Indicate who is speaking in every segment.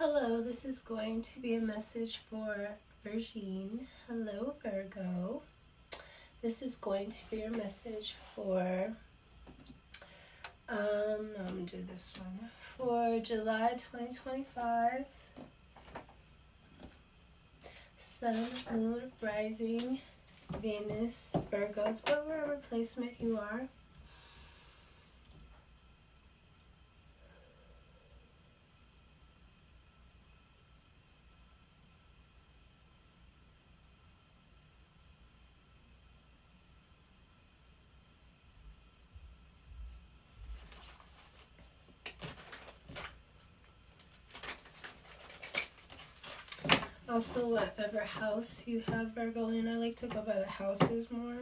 Speaker 1: Hello, this is going to be a message for Virgin. Hello, Virgo. This is going to be a message for, I'm going to do this one, for July 2025. Sun, Moon, Rising, Venus, Virgos, whatever placement you are. Also, whatever house you have Virgo in, I like to go by the houses more.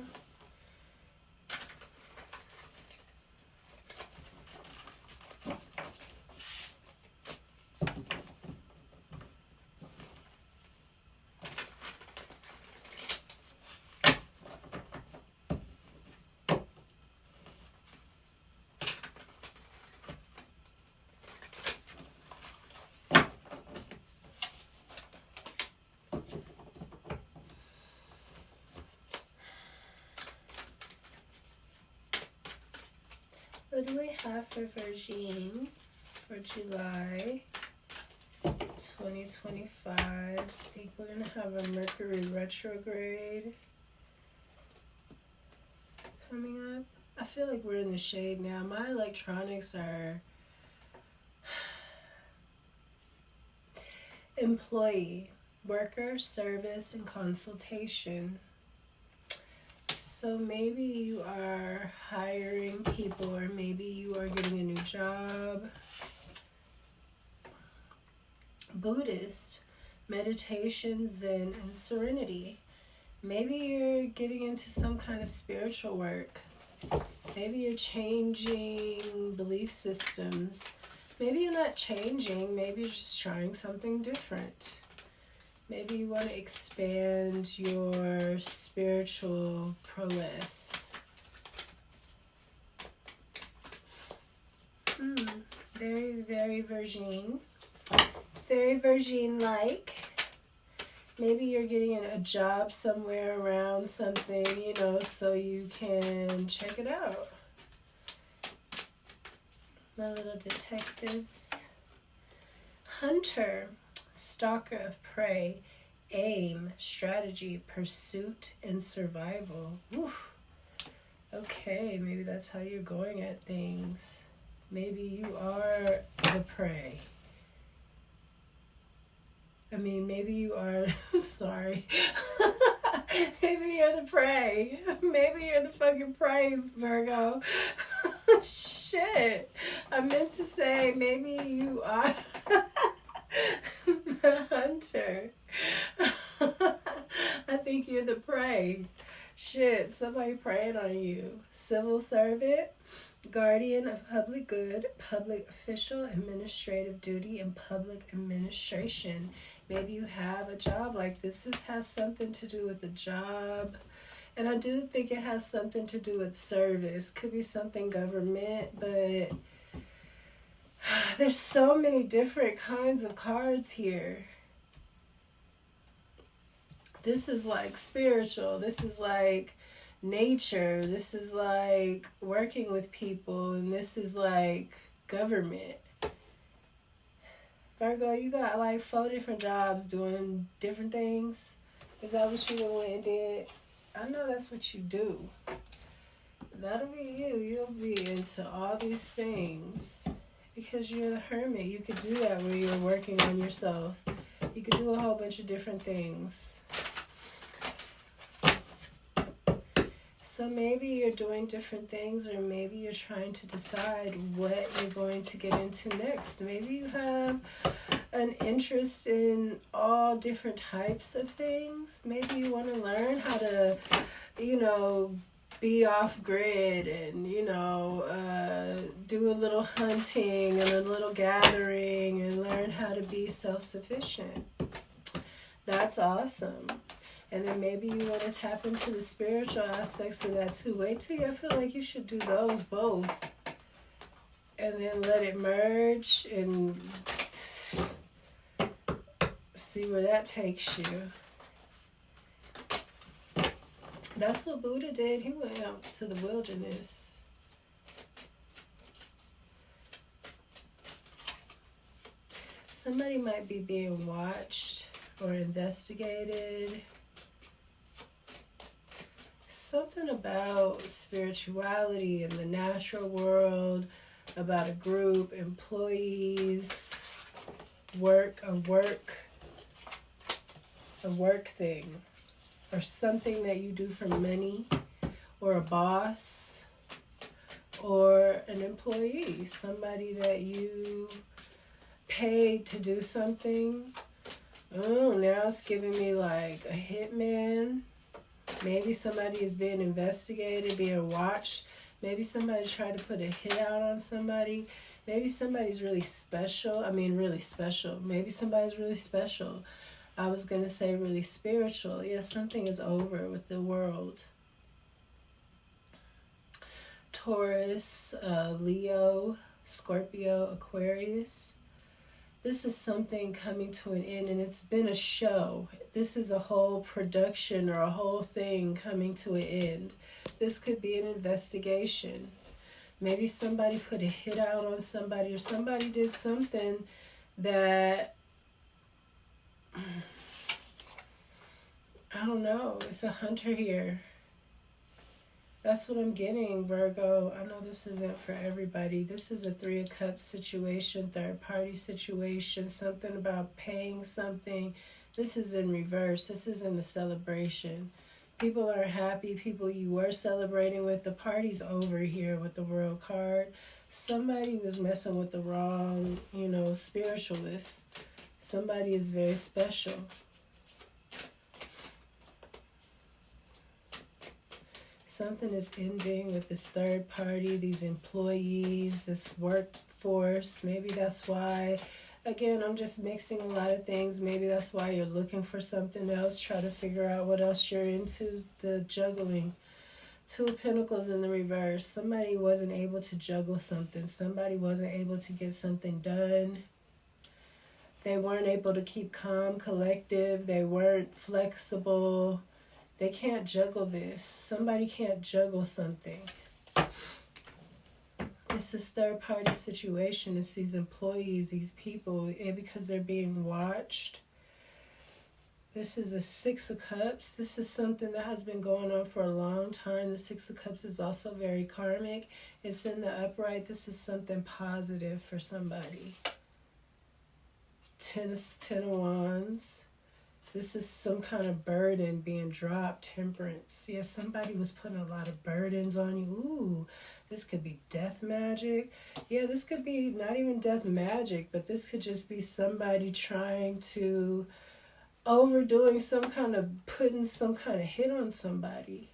Speaker 1: What do we have for Virgin for July 2025? I think we're going to have a Mercury retrograde coming up. I feel like we're in the shade now. My electronics are employee, worker, service, and consultation. So maybe you are hiring people, or maybe you are getting a new job. Buddhist, meditation, Zen, and serenity. Maybe you're getting into some kind of spiritual work. Maybe you're changing belief systems. Maybe you're not changing, maybe you're just trying something different. Maybe you want to expand your spiritual prowess. Very, very Virgin. Very Virgin-like. Maybe you're getting a job somewhere around something, so you can check it out. My little detectives. Hunter. Stalker of prey, aim, strategy, pursuit, and survival. Oof. Okay, maybe that's how you're going at things. Maybe you are the prey. I mean, maybe you are, sorry. Maybe you're the prey. Maybe you're the fucking prey, Virgo. Shit. I meant to say maybe you are the hunter. I think you're the prey. Shit, somebody preying on you. Civil servant, guardian of public good, public official, administrative duty, and public administration. Maybe you have a job like this. This has something to do with a job. And I do think it has something to do with service. Could be something government, but there's so many different kinds of cards here. This is like spiritual. This is like nature. This is like working with people. And this is like government. Virgo, you got like 4 different jobs doing different things. Is that what you went and did? I know that's what you do. That'll be you. You'll be into all these things. Because you're the hermit. You could do that when you're working on yourself. You could do a whole bunch of different things. So maybe you're doing different things, or maybe you're trying to decide what you're going to get into next. Maybe you have an interest in all different types of things. Maybe you want to learn how to, be off grid and, do a little hunting and a little gathering and learn how to be self-sufficient. That's awesome. And then maybe you want to tap into the spiritual aspects of that too. Wait till you feel like you should do those both. And then let it merge and See where that takes you. That's what Buddha did. He went out to the wilderness. Somebody might be being watched or investigated. Something about spirituality in the natural world, about a group, employees, a work thing, or something that you do for money, or a boss, or an employee, somebody that you paid to do something. Oh, now it's giving me like a hitman. Maybe somebody is being investigated, being watched. Maybe somebody tried to put a hit out on somebody. Maybe somebody's really special. Really special. Maybe somebody's really special. I was going to say really spiritual. Yes, something is over with the world. Taurus, Leo, Scorpio, Aquarius. This is something coming to an end, and it's been a show. This is a whole production or a whole thing coming to an end. This could be an investigation. Maybe somebody put a hit out on somebody, or somebody did something that, I don't know. It's a hunter here. That's what I'm getting, Virgo. I know this isn't for everybody. This is a 3 of Cups situation, third party situation, something about paying something. This is in reverse. This isn't a celebration. People are happy. People you were celebrating with. The party's over here with the World card. Somebody was messing with the wrong, spiritualist. Somebody is very special. Something is ending with this third party, these employees, this workforce. Maybe that's why, again, I'm just mixing a lot of things. Maybe that's why you're looking for something else. Try to figure out what else you're into, the juggling. 2 of Pentacles in the reverse. Somebody wasn't able to juggle something. Somebody wasn't able to get something done. They weren't able to keep calm, collective. They weren't flexible. They can't juggle this. Somebody can't juggle something. It's this third party situation. It's these employees, these people, because they're being watched. This is a 6 of Cups. This is something that has been going on for a long time. The 6 of Cups is also very karmic. It's in the upright. This is something positive for somebody. 10 of Wands. This is some kind of burden being dropped. Temperance. Yeah, somebody was putting a lot of burdens on you. Ooh, this could be death magic. Yeah, this could be not even death magic, but this could just be somebody trying to, overdoing some kind of, putting some kind of hit on somebody.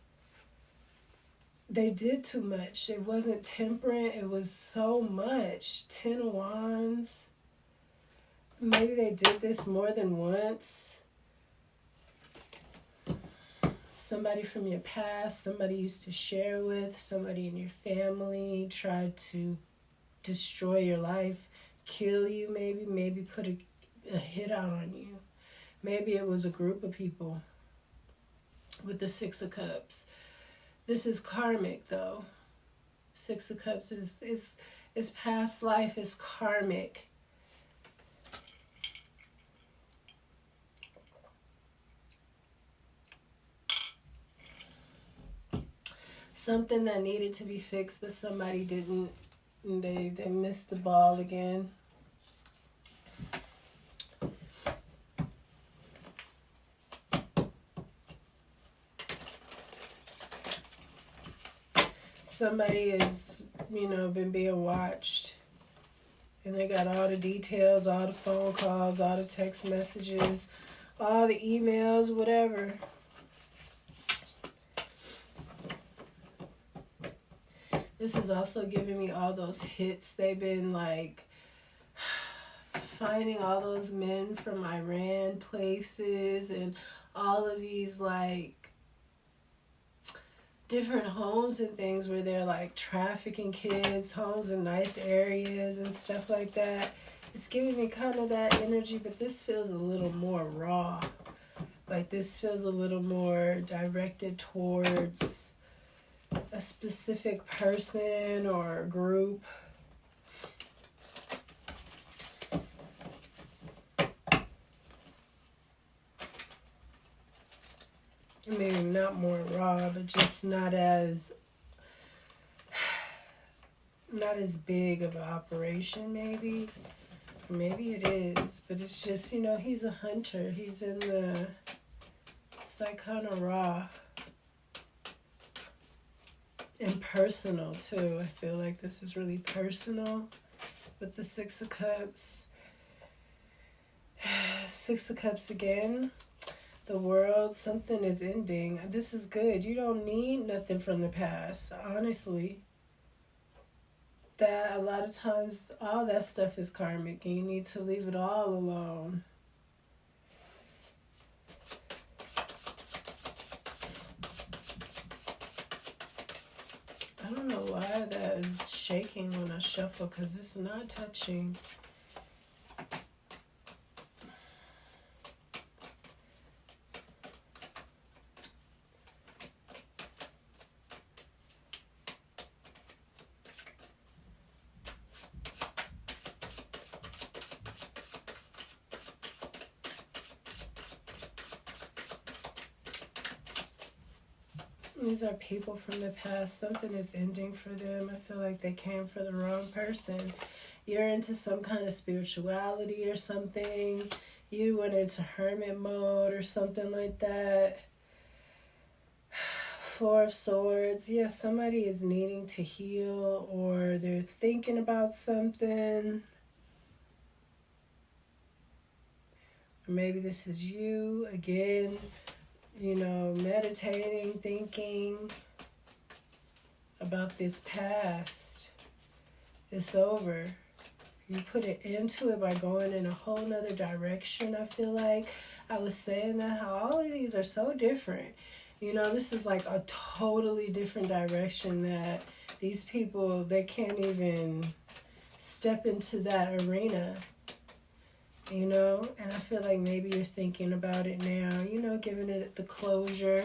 Speaker 1: They did too much. It wasn't temperate. It was so much. 10 of Wands. Maybe they did this more than once. Somebody from your past, somebody you used to share with, somebody in your family tried to destroy your life, kill you maybe put a hit out on you. Maybe it was a group of people with the 6 of Cups. This is karmic though. 6 of Cups is past life, is karmic. Something that needed to be fixed, but somebody didn't. They missed the ball again. Somebody is, been being watched. And they got all the details, all the phone calls, all the text messages, all the emails, whatever. This is also giving me all those hits. They've been like finding all those men from Iran places and all of these like different homes and things where they're like trafficking kids, homes in nice areas and stuff like that. It's giving me kind of that energy, but this feels a little more raw. Like this feels a little more directed towards a specific person or group. Maybe not more raw, but just not as big of an operation, maybe. Maybe it is, but it's just, you know, he's a hunter. He's in the, it's like kind of raw. And personal, too. I feel like this is really personal with the Six of Cups. Six of Cups again. The world, something is ending. This is good. You don't need nothing from the past, honestly. That a lot of times, all that stuff is karmic, and you need to leave it all alone. I don't know why that is shaking when I shuffle, because it's not touching. These are people from the past. Something is ending for them. I feel like they came for the wrong person. You're into some kind of spirituality or something. You went into hermit mode or something like that. Four of Swords. Yeah, somebody is needing to heal, or they're thinking about something. Or maybe this is you again. You know, meditating, thinking about this past. It's over. You put it into it by going in a whole nother direction, I feel like. I was saying that how all of these are so different. You know, this is like a totally different direction that these people, they can't even step into that arena. You know, and I feel like maybe you're thinking about it now, you know, giving it the closure,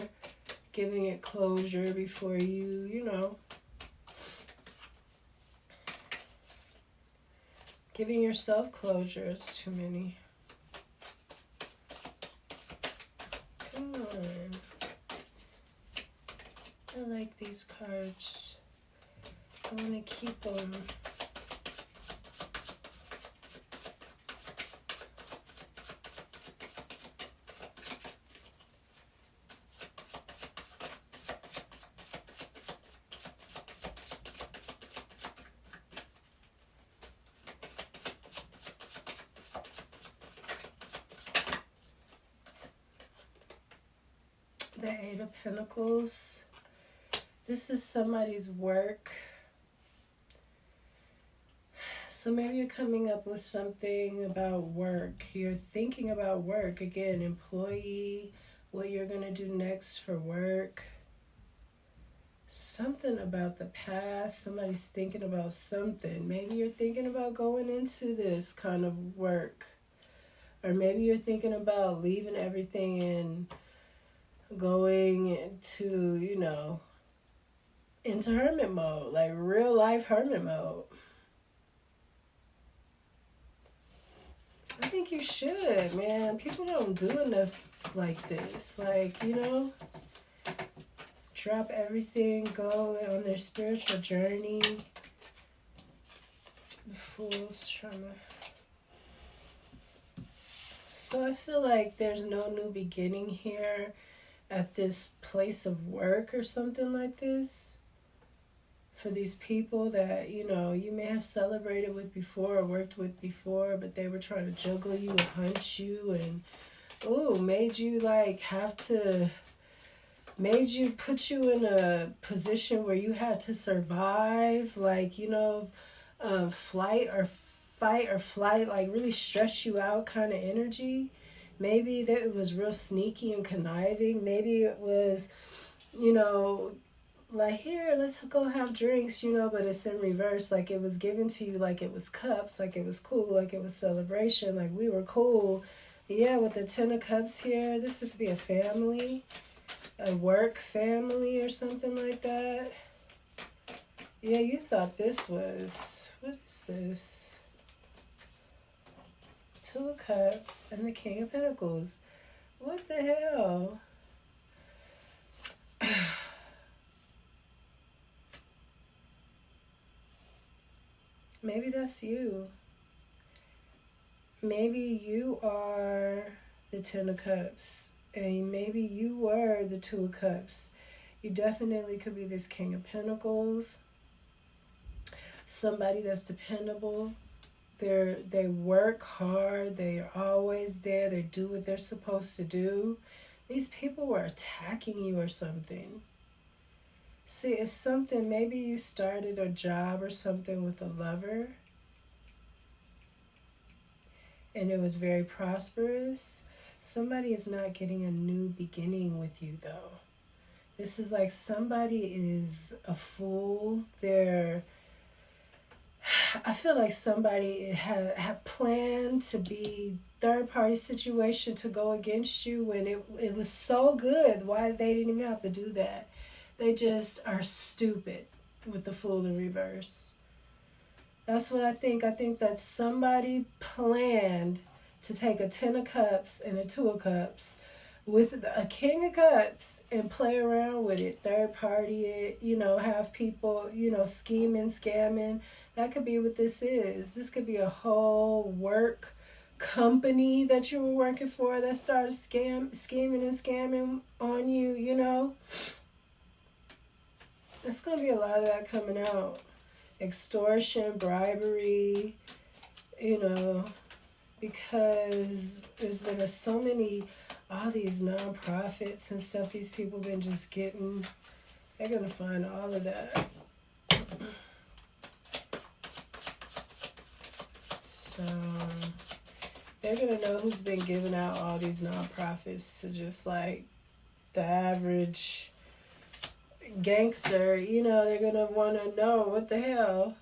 Speaker 1: giving it closure before you know, giving yourself closure. It's too many. Come on. I like these cards. I want to keep them. The Eight of Pentacles. This is somebody's work. So maybe you're coming up with something about work. You're thinking about work. Again, employee, what you're going to do next for work. Something about the past. Somebody's thinking about something. Maybe you're thinking about going into this kind of work. Or maybe you're thinking about leaving everything and going into, you know, into hermit mode, like real life hermit mode. I think you should, man. People don't do enough like this. Like, you know, drop everything, go on their spiritual journey. The Fool's trying to... So I feel like there's no new beginning here at this place of work or something like this. For these people that, you know, you may have celebrated with before or worked with before, but they were trying to juggle you and hunt you and, made you like have to, put you in a position where you had to survive, like, you know, fight or flight, like really stress you out kind of energy. Maybe that it was real sneaky and conniving. Maybe it was, you know, Like, here, let's go have drinks, you know, but it's in reverse. Like, it was given to you like it was cups, like it was cool, like it was celebration, like we were cool. Yeah, with the Ten of Cups here, this is to be a family, a work family or something like that. Yeah, you thought this was, what is this? Two of Cups and the King of Pentacles. What the hell? Maybe that's you. Maybe you are the Ten of Cups. And maybe you were the Two of Cups. You definitely could be this King of Pentacles. Somebody that's dependable. They work hard. They're always there. They do what they're supposed to do. These people were attacking you or something. See, it's something, maybe you started a job or something with a lover. And it was very prosperous. Somebody is not getting a new beginning with you, though. This is like somebody is a fool. I feel like somebody had planned to be third-party situation to go against you when it was so good. Why they didn't even have to do that? They just are stupid with the Fool in reverse. That's what I think. I think that somebody planned to take a Ten of Cups and a Two of Cups with a King of Cups and play around with it, third party it, you know, have people, you know, scheming, scamming. That could be what this is. This could be a whole work company that you were working for that started scheming and scamming on you, you know. There's going to be a lot of that coming out. Extortion, bribery, you know, because there's been so many, all these nonprofits and stuff these people been just getting. They're going to find all of that. So they're going to know who's been giving out all these nonprofits to just like the average gangster, you know. They're going to want to know what the hell.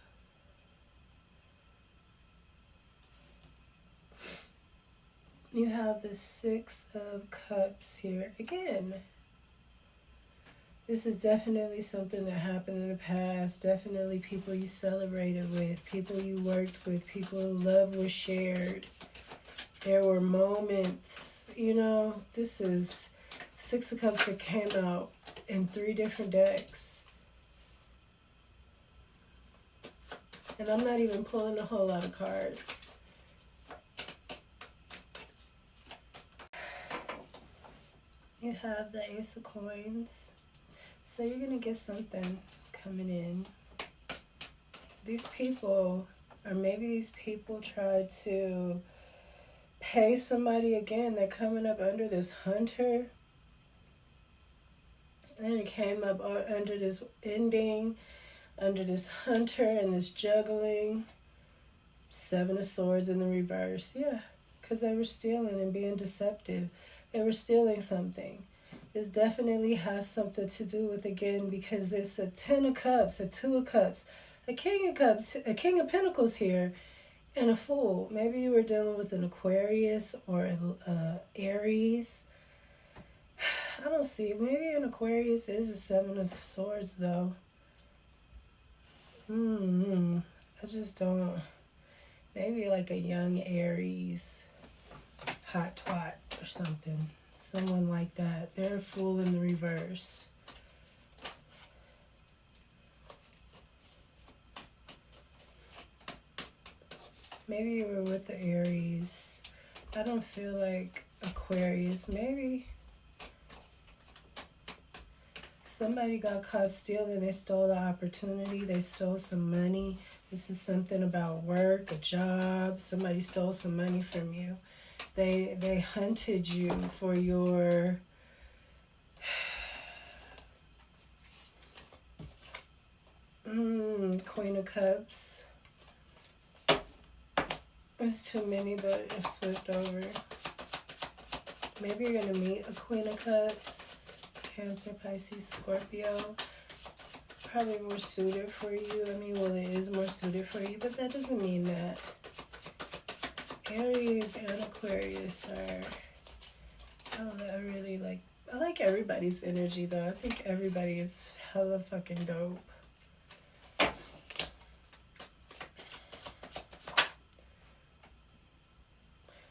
Speaker 1: You have the Six of Cups here again. This is definitely something that happened in the past. Definitely people you celebrated with, people you worked with, people love was shared. There were moments, you know. This is Six of Cups that came out in 3 different decks. And I'm not even pulling a whole lot of cards. You have the Ace of Coins. So you're going to get something coming in. These people, or maybe these people tried to pay somebody again. They're coming up under this Hunter. And it came up under this ending, under this Hunter and this juggling. 7 of Swords in the reverse. Yeah, because they were stealing and being deceptive. They were stealing something. This definitely has something to do with, again, because it's a 10 of Cups, a 2 of Cups, a King of Cups, a King of Pentacles here, and a Fool. Maybe you were dealing with an Aquarius or an Aries. I don't see. Maybe an Aquarius is a 7 of Swords, though. I just don't. Maybe like a young Aries, hot twat or something. Someone like that. They're a Fool in the reverse. Maybe you were with the Aries. I don't feel like Aquarius. Maybe somebody got caught stealing. They stole the opportunity. They stole some money. This is something about work, a job. Somebody stole some money from you. They hunted you for your Queen of Cups. There's too many, but it flipped over. Maybe you're going to meet a Queen of Cups. Cancer, Pisces, Scorpio. probably more suited for you. I mean, well, it is more suited for you, but that doesn't mean that. Aries and Aquarius are, I really like, I like everybody's energy though. I think everybody is hella fucking dope.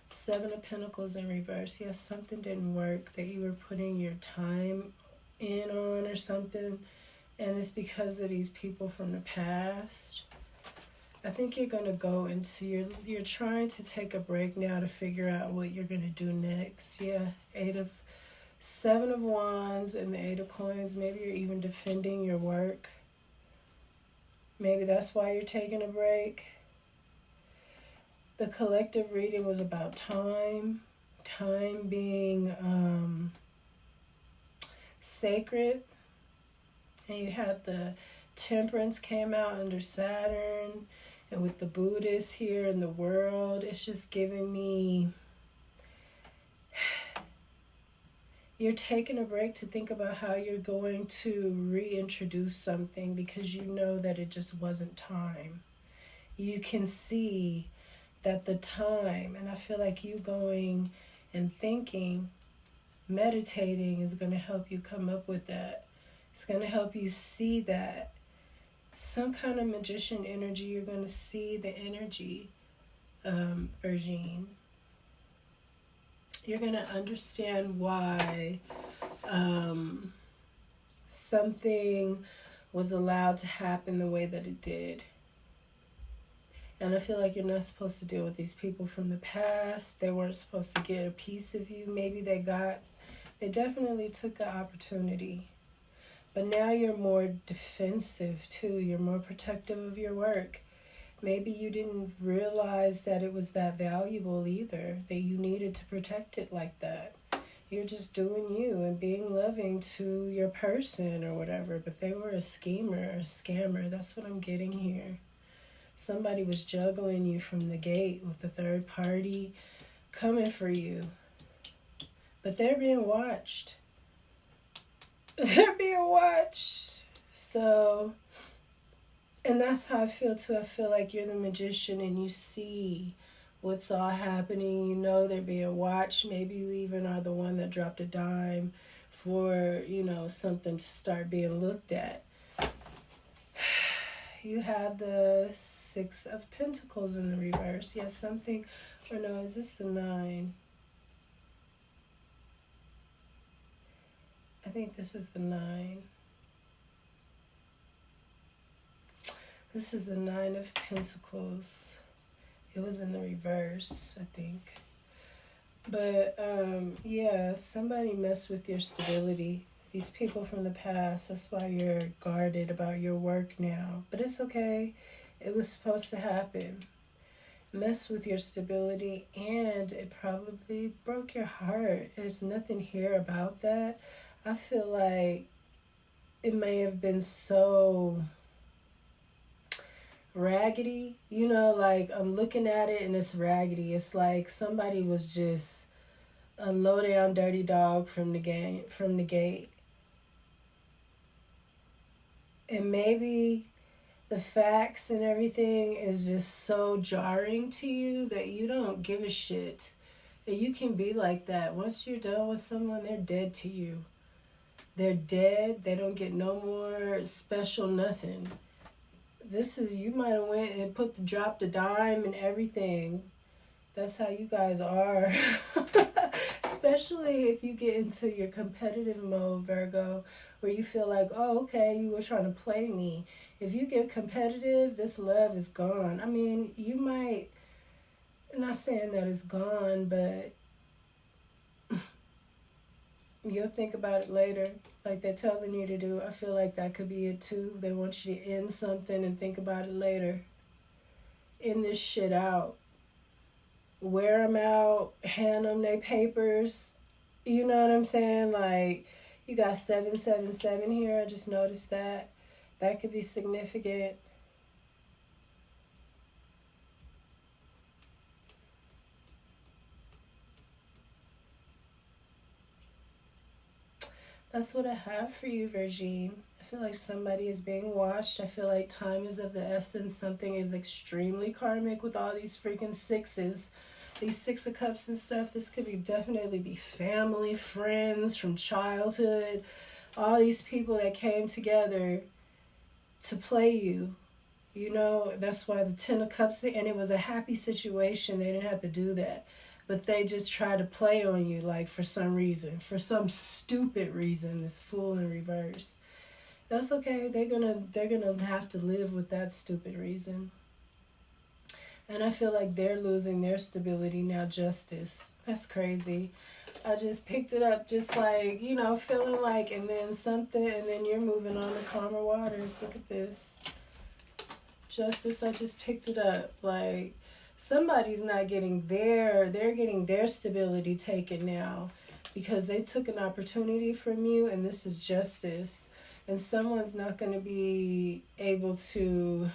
Speaker 1: Seven of Pentacles in reverse. Yes, something didn't work that you were putting your time in on or something. And it's because of these people from the past. I think you're going to go into, you're trying to take a break now to figure out what you're going to do next. Yeah, Seven of Wands and the Eight of Coins. Maybe you're even defending your work. Maybe that's why you're taking a break. The collective reading was about time. Time being sacred. And you had the Temperance came out under Saturn. And with the Buddhists here in the world, it's just giving me... You're taking a break to think about how you're going to reintroduce something because you know that it just wasn't time. You can see that the time, and I feel like you going and thinking, meditating is going to help you come up with that. It's going to help you see that. Some kind of magician energy, you're going to see the energy, Virgin. You're going to understand why something was allowed to happen the way that it did. And I feel like you're not supposed to deal with these people from the past. They weren't supposed to get a piece of you. Maybe they definitely took the opportunity. But now you're more defensive too. You're more protective of your work. Maybe you didn't realize that it was that valuable either, that you needed to protect it like that. You're just doing you and being loving to your person or whatever. But they were a schemer, a scammer. That's what I'm getting here. Somebody was juggling you from the gate with the third party coming for you. But they're being watched. They're being watched. So, and that's how I feel too. I feel like you're the magician and you see what's all happening. You know they're being watched. Maybe you even are the one that dropped a dime for, something to start being looked at. You have the Six of Pentacles in the reverse. Yes, something, or no, is this the 9? I think this is the 9. This is the 9 of Pentacles. It was in the reverse, I think. But, yeah, somebody messed with your stability. These people from the past, that's why you're guarded about your work now. But it's okay. It was supposed to happen. Mess with your stability, and it probably broke your heart. There's nothing here about that. I feel like it may have been so raggedy, like I'm looking at it and it's raggedy. It's like somebody was just a low down dirty dog from the gate. And maybe the facts and everything is just so jarring to you that you don't give a shit. And you can be like that. Once you're done with someone, they're dead to you. They're dead. They don't get no more special nothing. You might have went and dropped a dime and everything. That's how you guys are. Especially if you get into your competitive mode, Virgo, where you feel like, oh, okay, you were trying to play me. If you get competitive, this love is gone. I mean, you might, I'm not saying that it's gone, but you'll think about it later, like they're telling you to do. I feel like that could be it too. They want you to end something and think about it later. End this shit out. Wear them out. Hand them their papers. You know what I'm saying? Like, you got 777 here. I just noticed that. That could be significant. That's what I have for you, Virgin. I feel like somebody is being watched. I feel like time is of the essence. Something is extremely karmic with all these freaking sixes. These Six of Cups and stuff. This could be definitely be family, friends from childhood. All these people that came together to play you. You know, that's why the Ten of Cups, and it was a happy situation. They didn't have to do that. But they just try to play on you, like, for some reason. For some stupid reason, this Fool in reverse. That's okay. They're gonna have to live with that stupid reason. And I feel like they're losing their stability now. Justice. That's crazy. I just picked it up just like, you know, feeling like, and then something, and then you're moving on to calmer waters. Look at this. Justice, I just picked it up. Like, somebody's not getting they're getting their stability taken now because they took an opportunity from you, and this is justice. And someone's not going to be able to,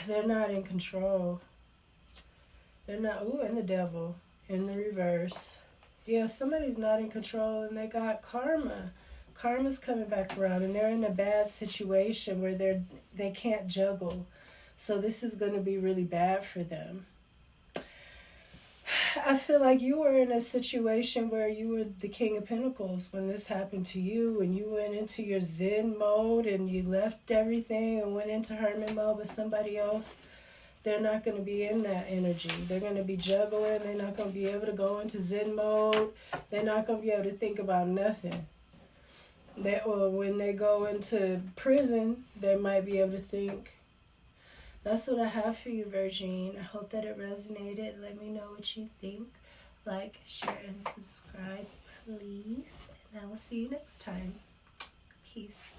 Speaker 1: they're not in control. They're not, ooh, and the devil in the reverse. Yeah, somebody's not in control, and they got karma. Karma's coming back around, and they're in a bad situation where they can't juggle. So this is going to be really bad for them. I feel like you were in a situation where you were the King of Pentacles when this happened to you, and you went into your Zen mode and you left everything and went into Hermit mode with somebody else. They're not going to be in that energy. They're going to be juggling. They're not going to be able to go into Zen mode. They're not going to be able to think about nothing. When they go into prison, they might be able to think. That's what I have for you, Virgin. I hope that it resonated. Let me know what you think. Like, share, and subscribe, please. And I will see you next time. Peace.